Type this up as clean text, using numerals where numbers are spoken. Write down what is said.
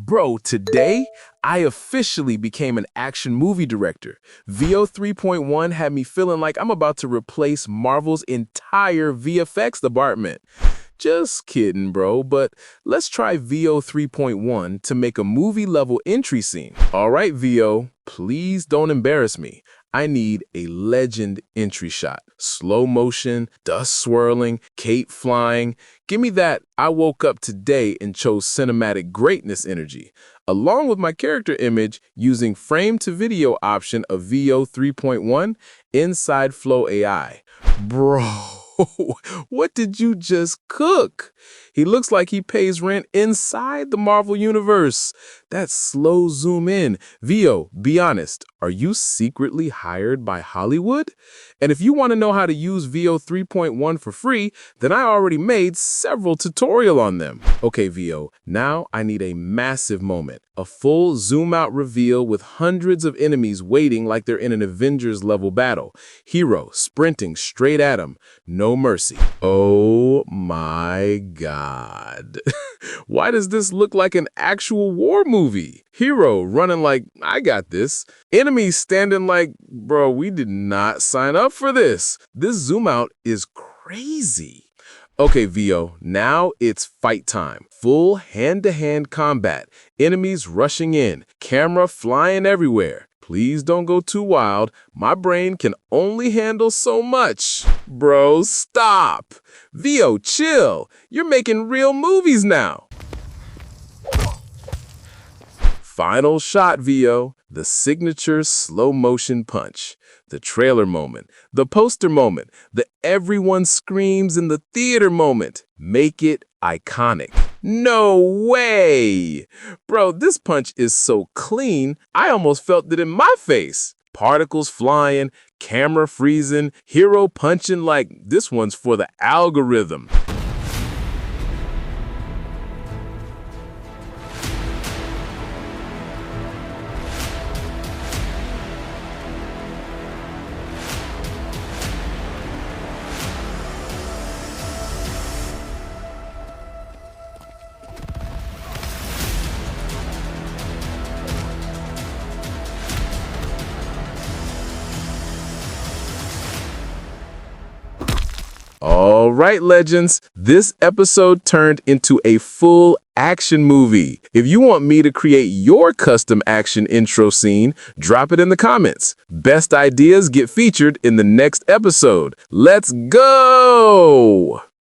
Bro, today I officially became an action movie director. Veo 3.1 had me feeling like I'm about to replace Marvel's entire VFX department. Just kidding, bro, but let's try Veo 3.1 to make a movie-level entry scene. All right, Veo, please don't embarrass me. I need a legend entry shot. Slow motion, dust swirling, cape flying. Give me that I woke up today and chose cinematic greatness energy, along with my character image using frame-to-video option of Veo 3.1 inside Flow AI. Bro. What did you just cook? He looks like he pays rent inside the Marvel Universe. That slow zoom in. Veo, be honest, are you secretly hired by Hollywood? And if you want to know how to use Veo 3.1 for free, then I already made several tutorials on them. Okay, Veo, now I need a massive moment. A full zoom-out reveal with hundreds of enemies waiting like they're in an Avengers-level battle. Hero sprinting straight at him. No mercy. Oh my God. Why does this look like an actual war movie? Hero running like, I got this. Enemies standing like, bro, we did not sign up for this. This zoom-out is crazy. Okay, Veo, now it's fight time. Full hand-to-hand combat. Enemies rushing in. Camera flying everywhere. Please don't go too wild. My brain can only handle so much. Bro, stop. Veo, chill. You're making real movies now. Final shot, Veo. The signature slow-motion punch. The trailer moment. The poster moment. The everyone screams in the theater moment. Make it iconic. No way! Bro, this punch is so clean, I almost felt it in my face. Particles flying, camera freezing, hero punching like this one's for the algorithm. All right, legends, this episode turned into a full action movie. If you want me to create your custom action intro scene, drop it in the comments. Best ideas get featured in the next episode. Let's go!